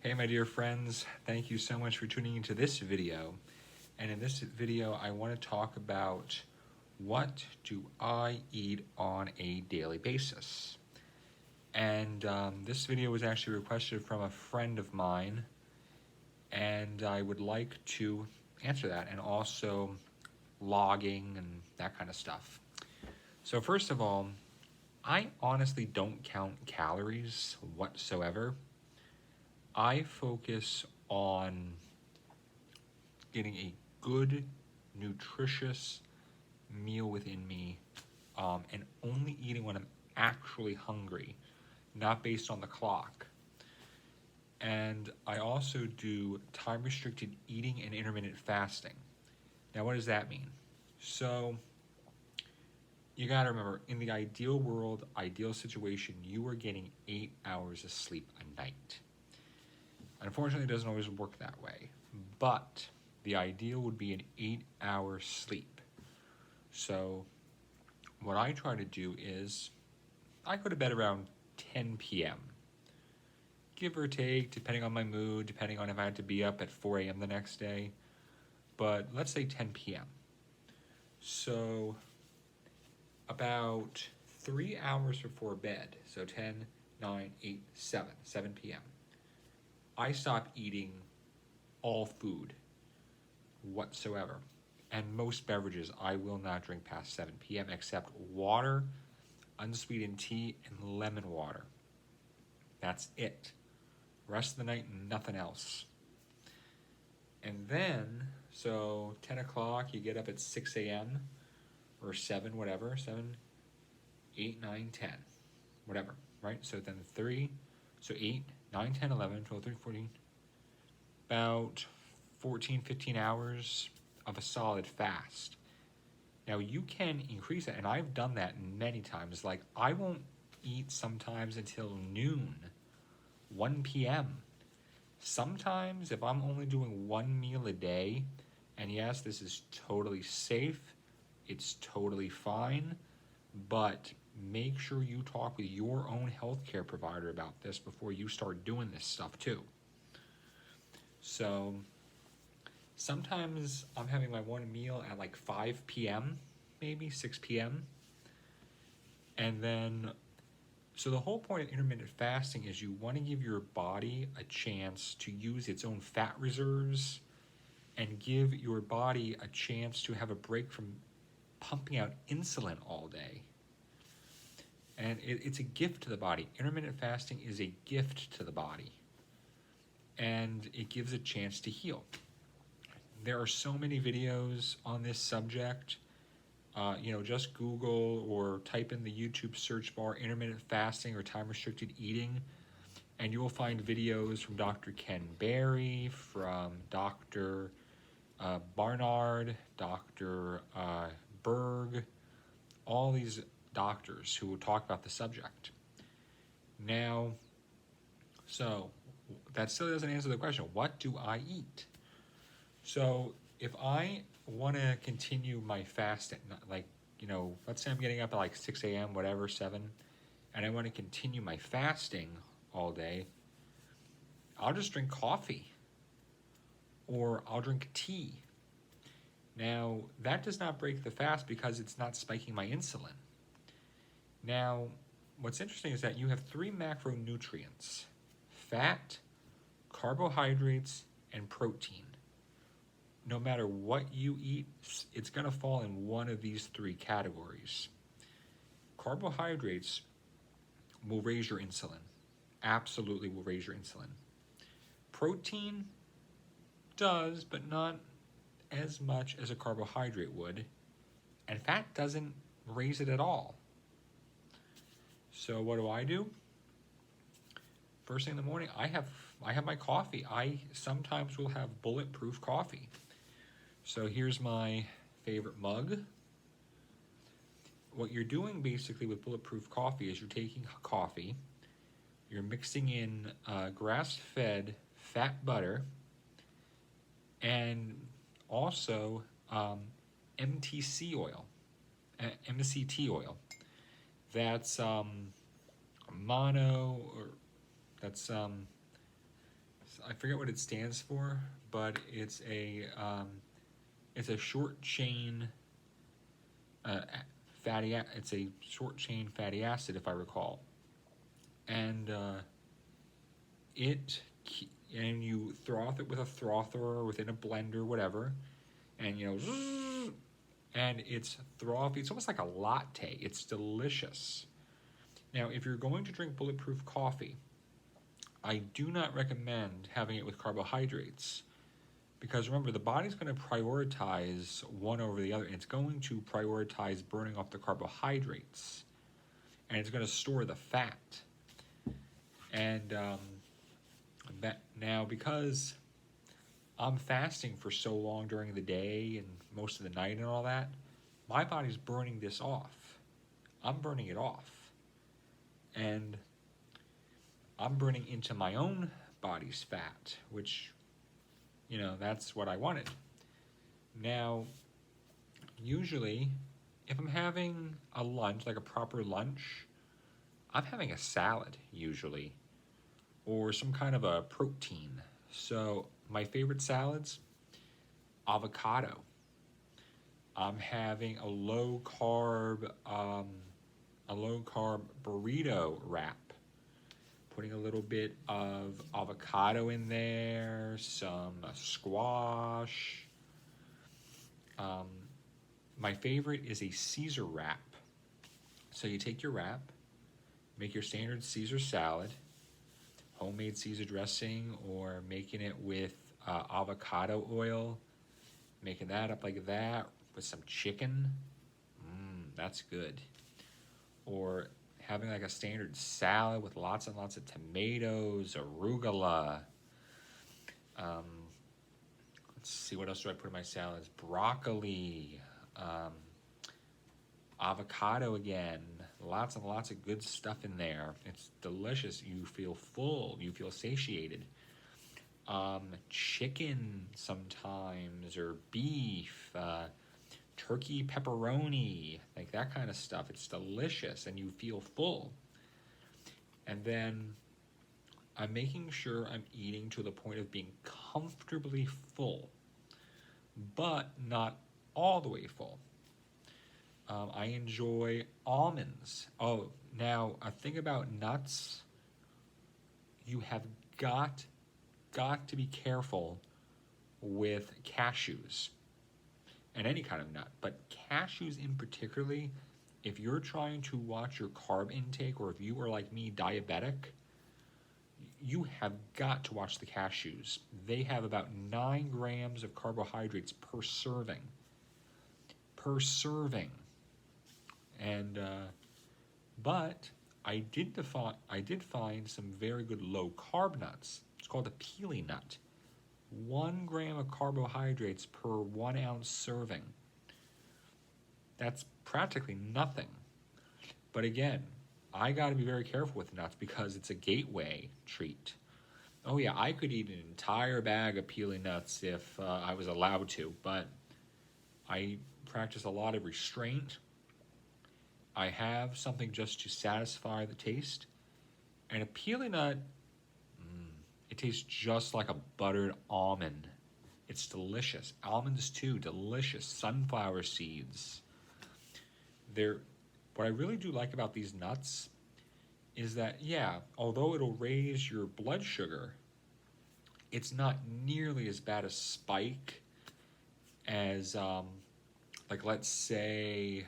Hey my dear friends, thank you so much for tuning into this video. And in this video I want to talk about what do I eat on a daily basis. And this video was actually requested from a friend of mine, and I would like to answer that, and also logging and that kind of stuff. So first of all, I honestly don't count calories whatsoever. I focus on getting a good, nutritious meal within me, and only eating when I'm actually hungry, not based on the clock. And I also do time-restricted eating and intermittent fasting. Now, what does that mean? So, you gotta remember, in the ideal world, ideal situation, you are getting 8 hours of sleep a night. Unfortunately, it doesn't always work that way, but the ideal would be an 8-hour sleep. So what I try to do is I go to bed around 10 p.m. give or take, depending on my mood, depending on if I had to be up at 4 a.m. the next day, but let's say 10 p.m. So about 3 hours before bed, so 10, 9, 8, 7 p.m., I stop eating all food whatsoever. And most beverages I will not drink past 7 p.m. except water, unsweetened tea, and lemon water. That's it. Rest of the night, nothing else. And then, so 10 o'clock, you get up at 6 a.m. or 7, whatever, 7, 8, 9, 10, whatever, right? So then 8, 9, 10, 11, 12, 13, 14, about 14, 15 hours of a solid fast. Now you can increase it, and I've done that many times. Like, I won't eat sometimes until noon, 1 p.m. Sometimes if I'm only doing one meal a day, and yes, this is totally safe, it's totally fine, but make sure you talk with your own healthcare provider about this before you start doing this stuff too. So sometimes I'm having my one meal at like 5 p.m., maybe 6 p.m. And then, so the whole point of intermittent fasting is you want to give your body a chance to use its own fat reserves and give your body a chance to have a break from pumping out insulin all day. And it's a gift to the body. Intermittent fasting is a gift to the body. And it gives a chance to heal. There are so many videos on this subject. Just Google or type in the YouTube search bar intermittent fasting or time-restricted eating, and you will find videos from Dr. Ken Berry, from Dr. Barnard, Dr. Berg, all these doctors who will talk about the subject. Now, so that still doesn't answer the question, what do I eat? So if I want to continue my fast at, let's say I'm getting up at like 6 a.m., whatever, 7, and I want to continue my fasting all day, I'll just drink coffee or I'll drink tea. Now, that does not break the fast because it's not spiking my insulin. Now, what's interesting is that you have 3 macronutrients: fat, carbohydrates, and protein. No matter what you eat, it's going to fall in one of these 3 categories. Carbohydrates will raise your insulin. Absolutely will raise your insulin. Protein does, but not as much as a carbohydrate would. And fat doesn't raise it at all. So what do? First thing in the morning, I have my coffee. I sometimes will have Bulletproof coffee. So here's my favorite mug. What you're doing basically with Bulletproof coffee is you're taking coffee, you're mixing in grass-fed fat butter, and also MCT oil. That's I forget what it stands for, but it's a short chain it's a short chain fatty acid, if I recall, and it and you froth it with a frother or within a blender, whatever, and and it's frothy. It's almost like a latte. It's delicious. Now, if you're going to drink Bulletproof coffee, I do not recommend having it with carbohydrates, because remember, the body's going to prioritize one over the other. It's going to prioritize burning off the carbohydrates, and it's going to store the fat. And now, because I'm fasting for so long during the day and most of the night and all that, my body's burning this off. I'm burning it off. And I'm burning into my own body's fat, which, that's what I wanted. Now, usually, if I'm having a lunch, like a proper lunch, I'm having a salad, usually, or some kind of a protein. So, my favorite salads, avocado. I'm having a low carb burrito wrap. Putting a little bit of avocado in there, some squash. My favorite is a Caesar wrap. So you take your wrap, make your standard Caesar salad, homemade Caesar dressing, or making it with avocado oil, making that up like that with some chicken. That's good. Or having like a standard salad with lots and lots of tomatoes, arugula. Let's see, what else do I put in my salads? Broccoli, avocado again. Lots and lots of good stuff in there. It's delicious. You feel full. You feel satiated. Chicken sometimes, or beef, turkey pepperoni, like that kind of stuff. It's delicious and you feel full. And then I'm making sure I'm eating to the point of being comfortably full, but not all the way full. I enjoy almonds. Oh, now a thing about nuts, you have got to be careful with cashews. And any kind of nut, but cashews in particularly, if you're trying to watch your carb intake, or if you are like me, diabetic, you have got to watch the cashews. They have about 9 grams of carbohydrates per serving. And but I did find some very good low carb nuts. It's called a peely nut. 1 gram of carbohydrates per 1 ounce serving. That's practically nothing. But again, I got to be very careful with nuts because it's a gateway treat. Oh yeah, I could eat an entire bag of peely nuts if I was allowed to, but I practice a lot of restraint. I have something just to satisfy the taste. And a peely nut, it tastes just like a buttered almond. It's delicious. Almonds too, delicious. Sunflower seeds. What I really do like about these nuts is that, yeah, although it'll raise your blood sugar, it's not nearly as bad a spike as, like, let's say,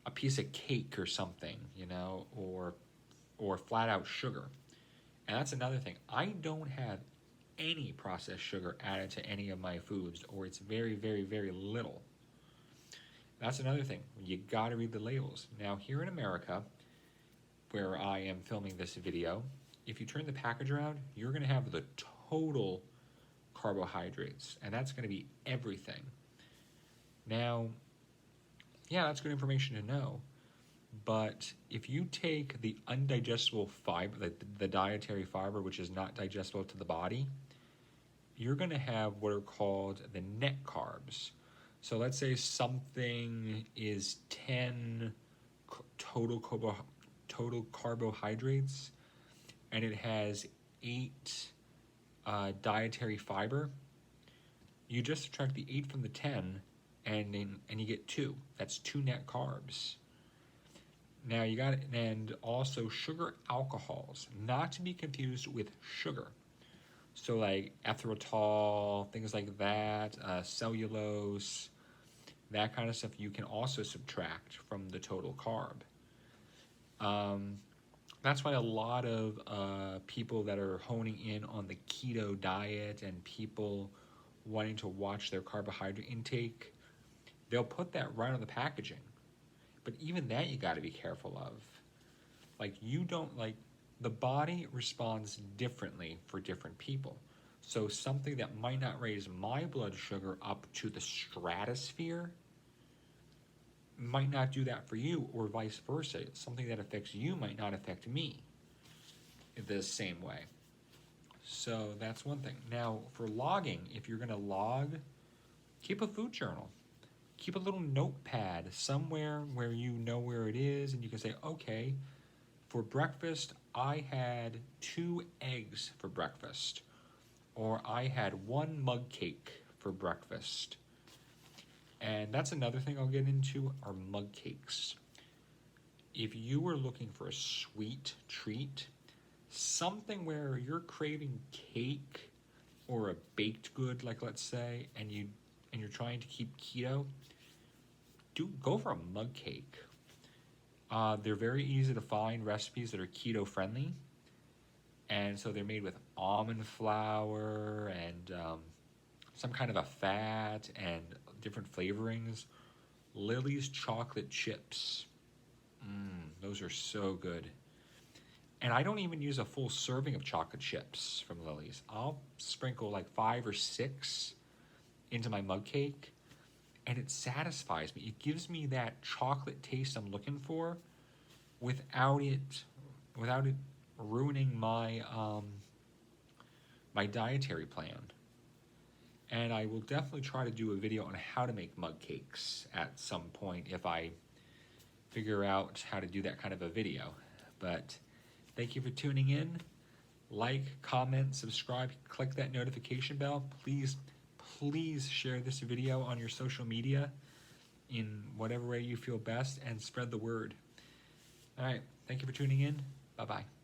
a piece of cake or something, or flat out sugar. And that's another thing. I don't have any processed sugar added to any of my foods, or it's very, very, very little. That's another thing. You got to read the labels. Now, here in America, where I am filming this video, if you turn the package around, you're going to have the total carbohydrates, and that's going to be everything. Now, yeah, that's good information to know. But if you take the undigestible fiber, the dietary fiber, which is not digestible to the body, you're going to have what are called the net carbs. So let's say something is 10 total carbohydrates, and it has 8 dietary fiber, you just subtract the 8 from the 10, and you get 2. That's 2 net carbs. Now you got, and also sugar alcohols, not to be confused with sugar. So like erythritol, things like that, cellulose, that kind of stuff you can also subtract from the total carb. That's why a lot of people that are honing in on the keto diet and people wanting to watch their carbohydrate intake, they'll put that right on the packaging. But even that you got to be careful of. Like the body responds differently for different people. So something that might not raise my blood sugar up to the stratosphere might not do that for you, or vice versa. Something that affects you might not affect me in the same way. So that's one thing. Now for logging, if you're going to log, keep a food journal. Keep a little notepad somewhere where you know where it is, and you can say, okay, for breakfast, I had 2 eggs for breakfast, or I had 1 mug cake for breakfast. And that's another thing I'll get into, are mug cakes. If you were looking for a sweet treat, something where you're craving cake or a baked good, like let's say, and you're trying to keep keto, go for a mug cake. They're very easy to find recipes that are keto friendly, and so they're made with almond flour and some kind of a fat and different flavorings. Lily's chocolate chips, those are so good. And I don't even use a full serving of chocolate chips from Lily's. I'll sprinkle like 5 or 6 into my mug cake, and it satisfies me. It gives me that chocolate taste I'm looking for without it ruining my my dietary plan. And I will definitely try to do a video on how to make mug cakes at some point if I figure out how to do that kind of a video. But thank you for tuning in. Like, comment, subscribe, click that notification bell. Please share this video on your social media in whatever way you feel best, and spread the word. All right, thank you for tuning in. Bye-bye.